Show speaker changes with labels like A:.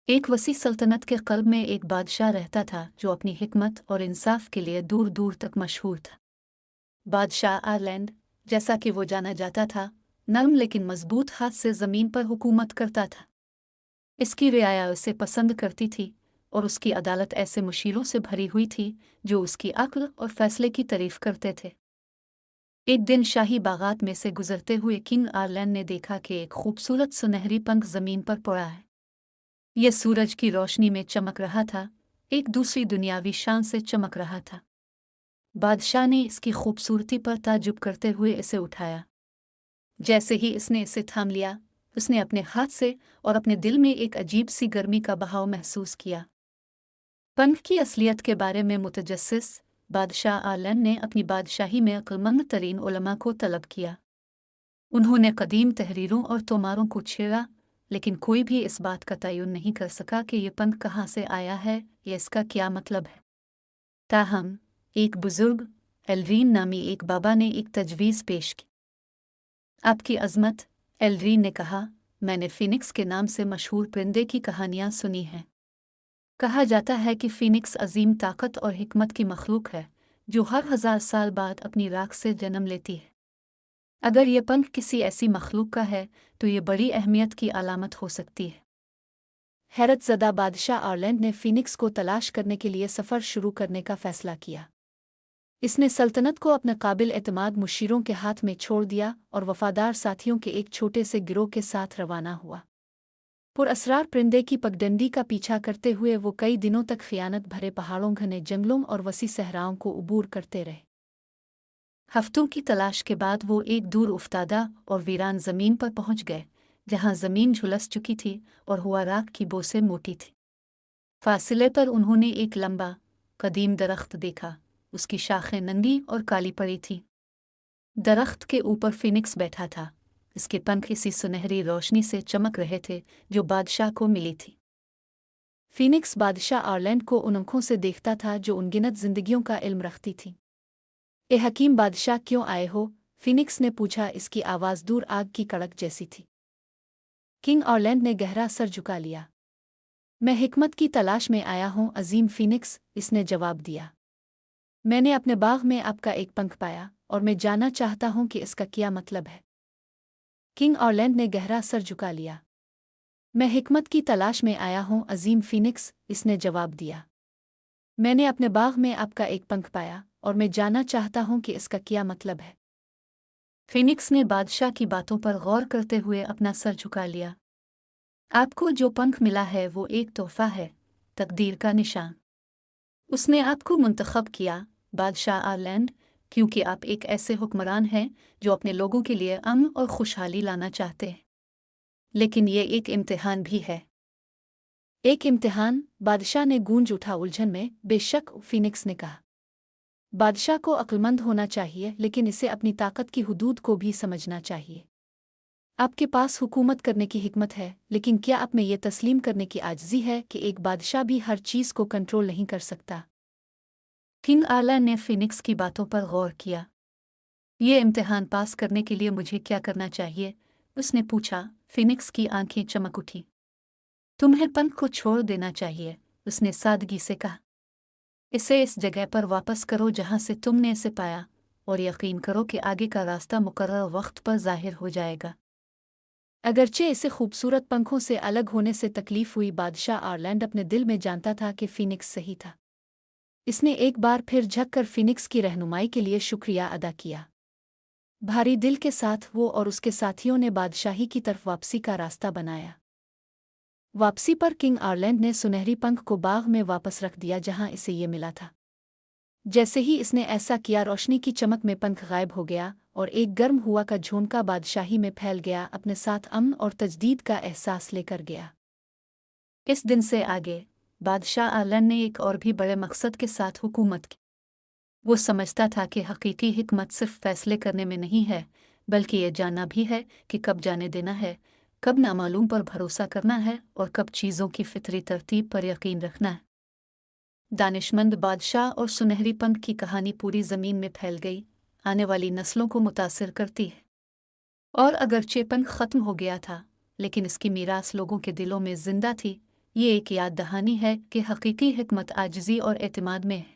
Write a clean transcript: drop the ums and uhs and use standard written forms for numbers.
A: एक वसी सल्तनत के क़ल्ब में एक बादशाह रहता था जो अपनी हिकमत और इंसाफ के लिए दूर दूर तक मशहूर था। बादशाह आयरलैंड, जैसा कि वो जाना जाता था, नर्म लेकिन मजबूत हाथ से ज़मीन पर हुकूमत करता था। इसकी रियाया उसे पसंद करती थी और उसकी अदालत ऐसे मुशीरों से भरी हुई थी जो उसकी अक्ल और फैसले की तारीफ करते थे। एक दिन शाही बागात में से गुजरते हुए किंग आयरलैंड ने देखा कि एक खूबसूरत सुनहरी पंख ज़मीन पर पड़ा है। यह सूरज की रोशनी में चमक रहा था, एक दूसरी दुनियावी शान से चमक रहा था। बादशाह ने इसकी खूबसूरती पर ताज्जुब करते हुए इसे उठाया। जैसे ही इसने इसे थाम लिया, उसने अपने हाथ से और अपने दिल में एक अजीब सी गर्मी का बहाव महसूस किया। पंख की असलियत के बारे में मुतजस्सिस बादशाह आयरलैंड ने अपनी बादशाही में अक्लमंद तरीन उलमा को तलब किया। उन्होंने कदीम तहरीरों और तोमारों को छेड़ा, लेकिन कोई भी इस बात का तयन नहीं कर सका कि ये पंख कहाँ से आया है या इसका क्या मतलब है। ताहम एक बुजुर्ग एल्ड्रीन नामी एक बाबा ने एक तजवीज़ पेश की। आपकी अज़मत, एल्ड्रीन ने कहा, मैंने फिनिक्स के नाम से मशहूर परिंदे की कहानियाँ सुनी हैं। कहा जाता है कि फिनिक्स अजीम ताकत और हिकमत की मखलूक है जो हर 1000 साल बाद अपनी राख से जन्म लेती है। अगर ये पंख किसी ऐसी मखलूक का है तो ये बड़ी अहमियत की अलामत हो सकती है। हैरत ज़दा बादशाह आयरलैंड ने फिनिक्स को तलाश करने के लिए सफ़र शुरू करने का फ़ैसला किया। इसने सल्तनत को अपने काबिल एतमाद मुशीरों के हाथ में छोड़ दिया और वफ़ादार साथियों के एक छोटे से गिरोह के साथ रवाना हुआ। पुरअसरार परिंदे की पगडंडी का पीछा करते हुए वो कई दिनों तक खियानत भरे पहाड़ों, घने जंगलों और वसी सहराओं को उबूर करते रहे। हफ्तों की तलाश के बाद वो एक दूर उफ्तादा और वीरान ज़मीन पर पहुंच गए, जहां ज़मीन झुलस चुकी थी और हुआ राख की बो से मोटी थी। फासिले पर उन्होंने एक लंबा कदीम दरख्त देखा। उसकी शाखें नंगी और काली पड़ी थी। दरख्त के ऊपर फिनिक्स बैठा था। इसके पंख इसी सुनहरी रोशनी से चमक रहे थे जो बादशाह को मिली थी। फिनिक्स बादशाह आयरलैंड को उन आँखों से देखता था जो अनगिनत जिंदगियों का इल्म रखती थी। ए हकीम बादशाह, क्यों आए हो? फिनिक्स ने पूछा। इसकी आवाज़ दूर आग की कड़क जैसी थी। किंग आयरलैंड ने गहरा सर झुका लिया। मैं हिकमत की तलाश में आया हूँ अजीम फिनिक्स, इसने जवाब दिया। मैंने अपने बाग में आपका एक पंख पाया और मैं जानना चाहता हूँ कि इसका क्या मतलब है। किंग आयरलैंड ने गहरा सर झुका लिया। मैं हिकमत की तलाश में आया हूँ अजीम फिनिक्स, इसने जवाब दिया। मैंने अपने बाग में आपका एक पंख पाया और मैं जानना चाहता हूँ कि इसका क्या मतलब है। फिनिक्स ने बादशाह की बातों पर गौर करते हुए अपना सर झुका लिया। आपको जो पंख मिला है वो एक तोहफा है, तकदीर का निशान। उसने आपको मुंतखब किया, बादशाह आयरलैंड, क्योंकि आप एक ऐसे हुक्मरान हैं जो अपने लोगों के लिए अमन और खुशहाली लाना चाहते हैं। लेकिन ये एक इम्तिहान भी है। एक इम्तिहान? बादशाह ने गूंज उठा उलझन में। बेशक, फिनिक्स ने कहा। बादशाह को अक्लमंद होना चाहिए, लेकिन इसे अपनी ताकत की हुदूद को भी समझना चाहिए। आपके पास हुकूमत करने की हिकमत है, लेकिन क्या आप में ये तस्लीम करने की आजिज़ी है कि एक बादशाह भी हर चीज़ को कंट्रोल नहीं कर सकता? किंग आला ने फिनिक्स की बातों पर गौर किया। ये इम्तिहान पास करने के लिए मुझे क्या करना चाहिए? उसने पूछा। फिनिक्स की आंखें चमक उठी। तुम्हें पंख को छोड़ देना चाहिए, उसने सादगी से कहा। इसे इस जगह पर वापस करो जहां से तुमने इसे पाया, और यकीन करो कि आगे का रास्ता मुकर्रर वक्त पर जाहिर हो जाएगा। अगरचे इसे खूबसूरत पंखों से अलग होने से तकलीफ हुई, बादशाह आयरलैंड अपने दिल में जानता था कि फिनिक्स सही था। इसने एक बार फिर झुककर फिनिक्स की रहनुमाई के लिए शुक्रिया अदा किया। भारी दिल के साथ वो और उसके साथियों ने बादशाही की तरफ वापसी का रास्ता बनाया। वापसी पर किंग आयरलैंड ने सुनहरी पंख को बाग में वापस रख दिया जहां इसे ये मिला था। जैसे ही इसने ऐसा किया, रोशनी की चमक में पंख गायब हो गया और एक गर्म हुआ का झोंका बादशाही में फैल गया, अपने साथ अमन और तजदीद का एहसास लेकर गया। इस दिन से आगे बादशाह आयरलैंड ने एक और भी बड़े मकसद के साथ हुकूमत की। वो समझता था कि हकीकी हिकमत सिर्फ फैसले करने में नहीं है, बल्कि ये जानना भी है कि कब जाने देना है, कब नामालूम पर भरोसा करना है और कब चीज़ों की फितरी तरतीब पर यकीन रखना है। दानिशमंद बादशाह और सुनहरी पंख की कहानी पूरी ज़मीन में फैल गई, आने वाली नस्लों को मुतासिर करती है। और अगरचे पंख ख़त्म हो गया था, लेकिन इसकी मीरास लोगों के दिलों में जिंदा थी, یہ ایک یاد دہانی ہے کہ حقیقی حکمت عاجزی اور اعتماد میں ہے۔